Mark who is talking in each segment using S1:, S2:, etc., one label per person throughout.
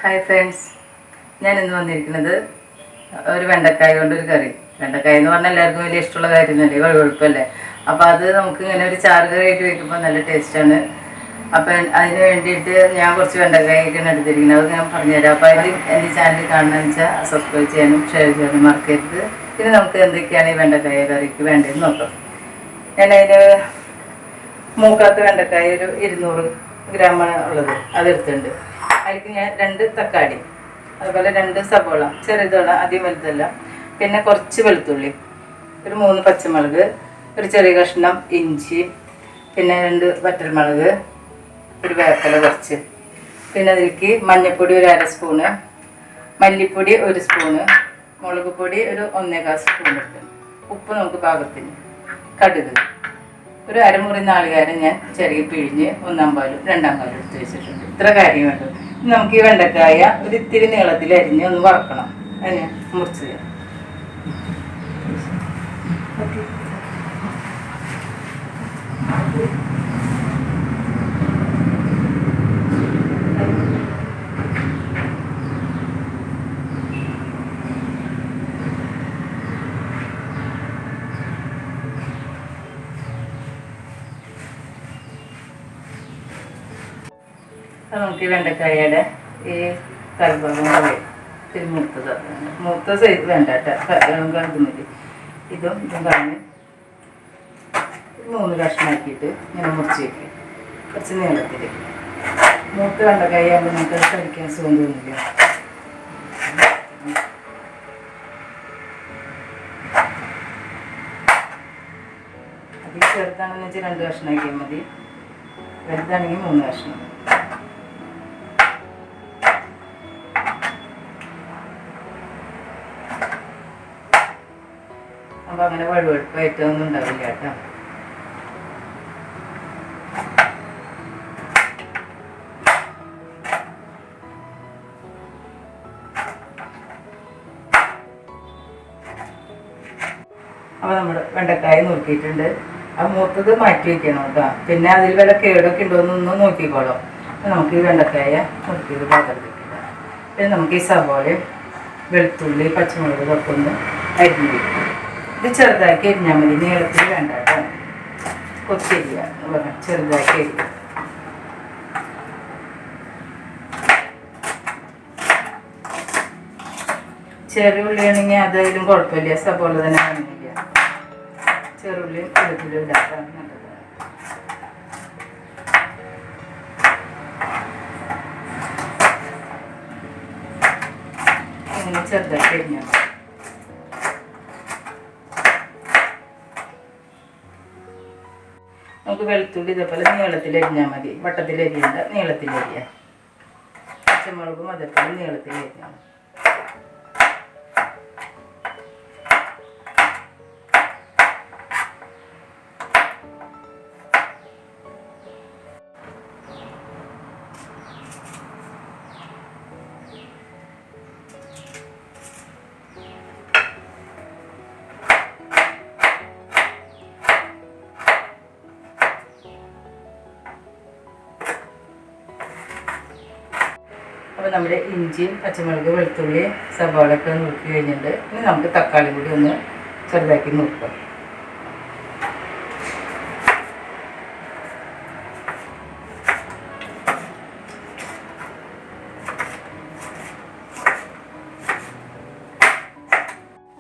S1: Hi friends, ഞാനിന്ന് വന്നിരിക്കുന്നത് ഒരു വെണ്ടക്കായ കൊണ്ടൊരു കറി. വെണ്ടക്കായ എന്ന് പറഞ്ഞാൽ എല്ലാവർക്കും വലിയ ഇഷ്ടമുള്ള കാര്യമല്ലേ, വഴുവഴുപ്പല്ലേ. അപ്പോൾ അത് നമുക്ക് ഇങ്ങനെ ഒരു ചാറ് കറിയായിട്ട് വയ്ക്കുമ്പോൾ നല്ല ടേസ്റ്റാണ്. അപ്പം അതിന് വേണ്ടിയിട്ട് ഞാൻ കുറച്ച് വെണ്ടക്കായൊക്കെയാണ് എടുത്തിരിക്കുന്നത്. അത് ഞാൻ പറഞ്ഞുതരാം. അപ്പോൾ അതിൽ എൻ്റെ ചാനൽ കാണണമെന്ന് വെച്ചാൽ സബ്സ്ക്രൈബ് ചെയ്യാനും ഷെയർ ചെയ്യാനും മറക്കരുത്. പിന്നെ നമുക്ക് എന്തൊക്കെയാണ് ഈ വെണ്ടക്കായ കറിക്ക് വേണ്ടതെന്ന് നോക്കാം. ഞാനതിന് മൂക്കാത്ത വെണ്ടക്കായ ഒരു 200 ഗ്രാമാണ് ഉള്ളത്, അതെടുത്തിട്ടുണ്ട്. അതിലേക്ക് ഞാൻ 2 തക്കാളി, അതുപോലെ 2 സവോള, ചെറുതോള, അധികം വലുതല്ല, പിന്നെ കുറച്ച് വെളുത്തുള്ളി, ഒരു 3 പച്ചമുളക്, ഒരു ചെറിയ കഷ്ണം ഇഞ്ചി, പിന്നെ 2 വറ്റൽമുളക്, ഒരു വേപ്പില കുറച്ച്, പിന്നെ അതിലേക്ക് മഞ്ഞൾപ്പൊടി ഒരു 1/2 സ്പൂണ്, മല്ലിപ്പൊടി 1 സ്പൂണ്, മുളക് പൊടി ഒരു 1/4 സ്പൂൺ ഇട്ട്, ഉപ്പ് നമുക്ക് പാകത്തിന്, കടുക്, ഒരു അരമുറി നാളികേരം ഞാൻ ചെറിയ പിഴിഞ്ഞ് 1/4 പാലും 2 പാലും എടുത്ത് വെച്ചിട്ടുണ്ട്. ഇത്ര കാര്യം വേണ്ടു. നമുക്ക് ഈ വെണ്ടക്കായ ഒരു ഇത്തിരി നീളത്തിൽ അരിഞ്ഞ് ഒന്ന് വറക്കണം. അതിന് മുറിച്ച് നമുക്ക് ഈ വെണ്ടക്കായയുടെ ഈ കൽഭാഗം കളയും. ഇത്തിരി മൂത്ത സൈസ് വേണ്ട കേട്ടോ, കളഞ്ഞില്ല. ഇതും കളഞ്ഞ് 3 കഷ്ണമാക്കിയിട്ട് ഇങ്ങനെ മുറിച്ച് വയ്ക്കും. കുറച്ച് നീളത്തിൽ മൂത്ത വെണ്ടക്കായ ആകുമ്പോൾ നമുക്ക് കഴിക്കാൻ സുഖം തോന്നില്ല. അത് ചെറുതാണെന്ന് വെച്ചാൽ 2 കഷ്ണമാക്കിയാൽ മതി, വലുതാണെങ്കിൽ 3 കഷ്ണം. അപ്പോൾ അങ്ങനെ വഴുവഴുപ്പായിട്ടൊന്നും ഉണ്ടാവില്ല കേട്ടോ. അപ്പോൾ നമ്മൾ വെണ്ടക്കായ നുറുക്കിയിട്ടുണ്ട്. ആ മൂത്തത് മാറ്റി വയ്ക്കണം കേട്ടോ. പിന്നെ അതിൽ വല്ല കേടൊക്കെ ഉണ്ടോയെന്നൊന്ന് നോക്കിക്കോളാം. അപ്പോൾ നമുക്ക് ഈ വെണ്ടക്കായ നുറുക്കിയത് പാത്രത്തിൽ ഇടാം. പിന്നെ നമുക്ക് ഈ സവോളയും വെളുത്തുള്ളി പച്ചമുളക് ഇതൊക്കെ ഒന്ന് അരിഞ്ഞ് വയ്ക്കും. ഇത് ചെറുതാക്കി അരിഞ്ഞാൽ മതി, നീളത്തിൽ വേണ്ട കേട്ടോ. കൊച്ചരിയ ചെറുതാക്കി അരിയും. ചെറിയ ഉള്ളിയാണെങ്കിൽ അതായാലും കുഴപ്പമില്ല, സവോള തന്നെ വേണമെന്നില്ല. ചെറുള്ളിയും വെളുത്തുള്ളിയും ഇടാം. അങ്ങനെ ചെറുതാക്കി അരിഞ്ഞാൽ മതി. നമുക്ക് വെളുത്തുള്ളി ഇതേപോലെ നീളത്തിൽ അരിഞ്ഞാൽ മതി, വട്ടത്തിൽ അരിയണ്ട, നീളത്തിൽ അരിയാം. പച്ചമുളകും അതേപോലെ നീളത്തിൽ അരിഞ്ഞാൽ മതി. അപ്പോൾ നമ്മുടെ ഇഞ്ചിയും പച്ചമുളക് വെളുത്തുള്ളി സവാളയൊക്കെ നുറുക്കി കഴിഞ്ഞിട്ടുണ്ട്. ഇനി നമുക്ക് തക്കാളി കൂടി ഒന്ന് ചെറുതാക്കി നുറുക്കാം.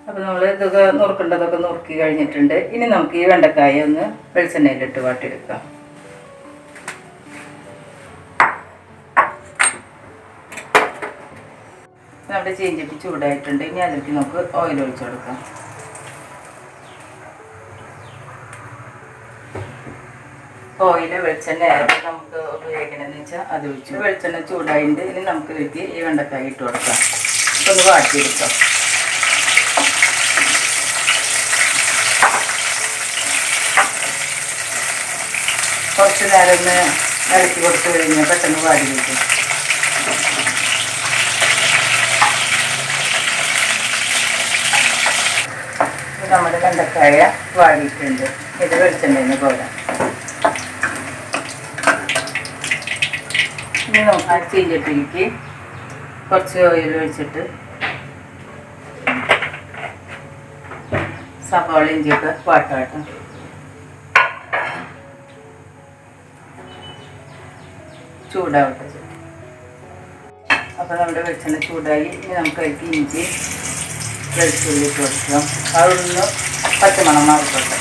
S1: അപ്പോൾ നമ്മൾ ഇതൊക്കെ നുറുക്കേണ്ടതൊക്കെ നുറുക്കി കഴിഞ്ഞിട്ടുണ്ട്. ഇനി നമുക്ക് ഈ വെണ്ടക്കായ ഒന്ന് വെളിച്ചെണ്ണയിലിട്ട് വാട്ടിയെടുക്കാം. നമ്മുടെ ചീഞ്ചട്ടി ചൂടായിട്ടുണ്ട്. ഇനി അതിലേക്ക് നമുക്ക് ഓയിൽ ഒഴിച്ചു കൊടുക്കാം. ഓയിൽ വെളിച്ചെണ്ണ ആയിട്ട് നമുക്ക് ഉപയോഗിക്കണമെന്ന് വെച്ചാൽ അത് ഒഴിച്ചു. വെളിച്ചെണ്ണ ചൂടായിട്ട് ഇനി നമുക്ക് ഇതിലേക്ക് ഈ വെണ്ടക്കായ ഇട്ട് കൊടുക്കാം. ഒന്ന് വാട്ടിയെടുക്കാം. കുറച്ച് നേരം ഒന്ന് ഇളക്കി കൊടുത്തു കഴിഞ്ഞാൽ പെട്ടെന്ന് വാടി വയ്ക്കും. നമ്മുടെ വെണ്ടക്കായ വാടിയിട്ടുണ്ട്. ഇത് വെളിച്ചെണ്ണയിൽ പോരാ. ഇനി നമുക്ക് ചീഞ്ചട്ടിയിലേക്ക് കുറച്ച് ഓയിൽ ഒഴിച്ചിട്ട് സവാള ഇഞ്ചിയൊക്കെ വാട്ടാട്ടോ. ചൂടാവട്ടെ. അപ്പോൾ നമ്മുടെ വെളിച്ചെണ്ണ ചൂടായി. ഇനി നമുക്ക് അതിലേക്ക് ഇഞ്ചി വെളുത്തുള്ളി ഇട്ട് കൊടുക്കാം. അതൊന്ന് പച്ചമണം മാറിക്കോട്ടെ.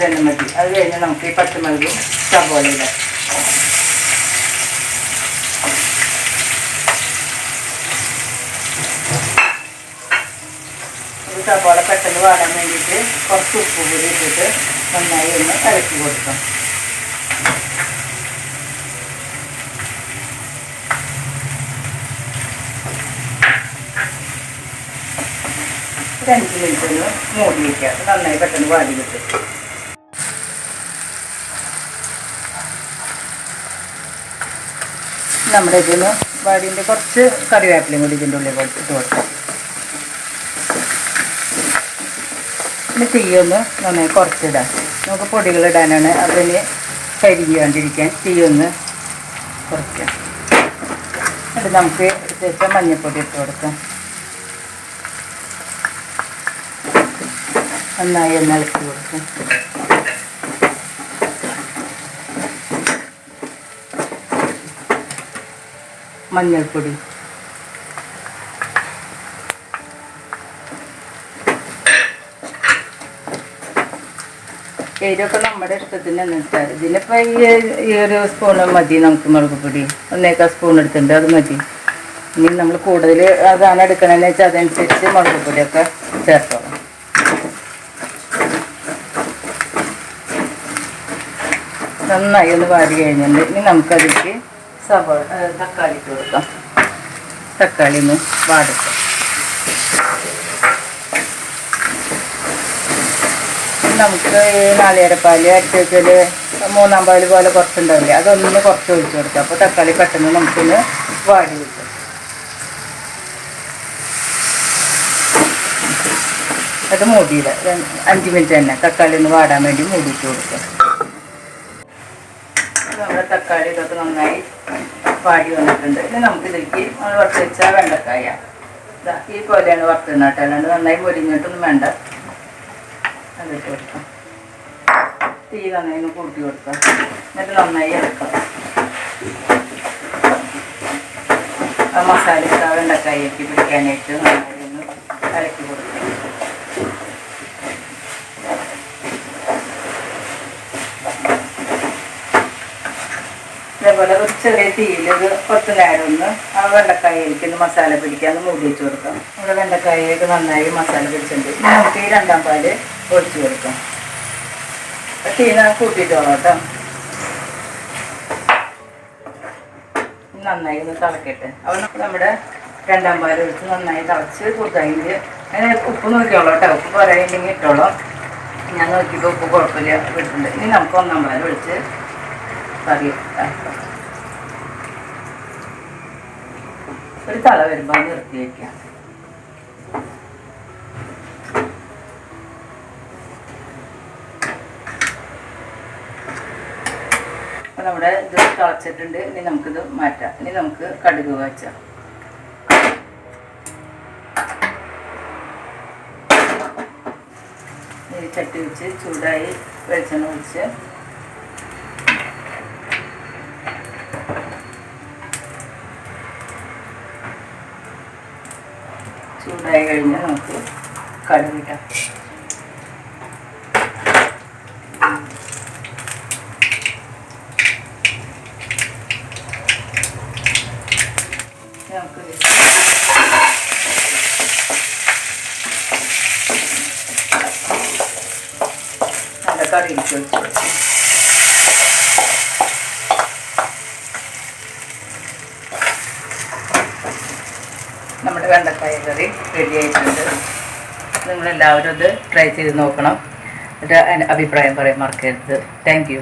S1: ഇത്രയും മതി. അത് കഴിഞ്ഞ് നമുക്ക് ഈ പച്ചമുളകും സവാള ഇടാം. സവാള പെട്ടെന്ന് വാടാൻ വേണ്ടിയിട്ട് കുറച്ച് ഉപ്പ് കൂടി ഇട്ടിട്ട് നന്നായി ഒന്ന് ഇളക്കി കൊടുക്കാം. ഒരു 5 മിനിറ്റ് ഒന്ന് മൂടി വയ്ക്കുക. നന്നായി പെട്ടെന്ന് വാടി കിട്ടും. നമ്മുടെ ഇതിന് വാടിൻ്റെ കുറച്ച് കറിവേപ്പിലയും കൂടി ഇതിൻ്റെ ഉള്ളിൽ ഇട്ട് കൊടുക്കാം. പിന്നെ തീയൊന്ന് നന്നായി കുറച്ചിടാം. നമുക്ക് പൊടികളിടാനാണ്. അതിന് കരിയാണ്ടിരിക്കാൻ തീയൊന്ന് കുറയ്ക്കാം. എന്നിട്ട് നമുക്ക് ശേഷം മഞ്ഞൾപ്പൊടി ഇട്ട് കൊടുക്കാം. നന്നായി ഒന്ന് ഇളക്കി കൊടുക്കാം. മഞ്ഞൾപ്പൊടി, എരിവൊക്കെ നമ്മുടെ ഇഷ്ടത്തിന് ഇട്ടാൽ ഇതിനിപ്പോൾ ഈ ഒരു സ്പൂണ് മതി നമുക്ക്. മുളക് പൊടി 1.25 സ്പൂൺ എടുത്തിട്ടുണ്ട്, അത് മതി. ഇനി നമ്മൾ കൂടുതൽ അതാണ് എടുക്കണമെന്ന് വെച്ചാൽ അതനുസരിച്ച് മുളക് പൊടിയൊക്കെ ചേർത്തോളാം. നന്നായി ഒന്ന് വാടി കഴിഞ്ഞിട്ടുണ്ട്. ഇനി നമുക്കതിലേക്ക് തക്കാളി ഇട്ട് കൊടുക്കാം. തക്കാളി ഒന്ന് വാടട്ടെ. നമുക്ക് നാളികേരപ്പാൽ അരച്ച് വെച്ചാൽ 3-ാം പാൽ പോലെ കുറച്ചുണ്ടാവില്ലേ, അതൊന്ന് കുറച്ച് ഒഴിച്ച് കൊടുക്കാം. അപ്പോൾ തക്കാളി പെട്ടെന്ന് നമുക്കൊന്ന് വാടി കിട്ടും. അത് മൂടിയില്ല. 5 മിനിറ്റ് തന്നെ തക്കാളി ഒന്ന് വാടാൻ വേണ്ടി മൂടിയിട്ട് കൊടുക്കാം. നമ്മുടെ തക്കാളി ഇതൊക്കെ നന്നായി വാടി വന്നിട്ടുണ്ട്. ഇനി നമുക്കിതിലേക്ക് നമ്മൾ വറുത്ത് വെച്ചാൽ വെണ്ടക്കായ ഈ പോലെയാണ് വറുത്തിടുന്നത്. അല്ലാണ്ട് നന്നായി പൊരിഞ്ഞിട്ടൊന്നും വേണ്ട. അതിട്ട് കൊടുക്കാം. തീ നന്നായി ഒന്ന് കൂട്ടി കൊടുക്കാം. എന്നിട്ട് നന്നായി ഇളക്കാം. ആ മസാല വെണ്ടക്കായക്ക് പിടിക്കാനായിട്ട് നന്നായി ഒന്ന് ഇളക്കി കൊടുക്കാം. അതേപോലെ ഒരു ചെറിയ തീയിൽ ഒരു 10 നേരം ഒന്ന് ആ വെണ്ടക്കായക്ക് ഒന്ന് മസാല പിടിക്കാൻ മൂടി വെച്ച് കൊടുക്കാം. നമ്മുടെ വെണ്ടക്കായക്ക് നന്നായി മസാല പിടിച്ചിട്ടുണ്ട്. നമുക്ക് ഈ 2-ാം പാല് ഒഴിച്ച് കൊടുക്കാം. തീ കൂട്ടിയിട്ടോളാം കേട്ടോ. നന്നായി ഒന്ന് തിളക്കട്ടെ. അപ്പോൾ നമ്മുടെ 2-ാം പാല് ഒഴിച്ച് നന്നായി തിളച്ച് കൊടുത്തെങ്കിൽ അങ്ങനെ ഉപ്പ് നോക്കിയോളാം കേട്ടോ. ഉപ്പ് പറയാനില്ലെങ്കിൽ ഇട്ടോളാം. ഞാൻ നോക്കിയപ്പോൾ ഉപ്പ് കുഴപ്പമില്ല ഇട്ടിട്ടുണ്ട്. ഇനി നമുക്ക് 1-ാം പാല് ഒഴിച്ച് കറി ഒരു തള വരുമ്പോൾ നിർത്തി വയ്ക്കാം. അപ്പോൾ നമ്മുടെ ഇത് തിളച്ചിട്ടുണ്ട്. ഇനി നമുക്കിത് മാറ്റാം. ഇനി നമുക്ക് കടുക് വച്ചാം. ചട്ടി വെച്ച് ചൂടായി വെളിച്ചെണ്ണ ഒഴിച്ച് ചൂടായി കഴിഞ്ഞാൽ നമുക്ക് കടുകിടാം. നമുക്ക് നല്ല കറിയിലേക്ക് വെച്ച് കൊടുക്കാം. നമ്മുടെ വെണ്ടക്കായ കറി റെഡി ആയിട്ടുണ്ട്. നിങ്ങളെല്ലാവരും ഇത് ട്രൈ ചെയ്ത് നോക്കണം. ഒരു അഭിപ്രായം പറയാൻ മറക്കരുത്. Thank you.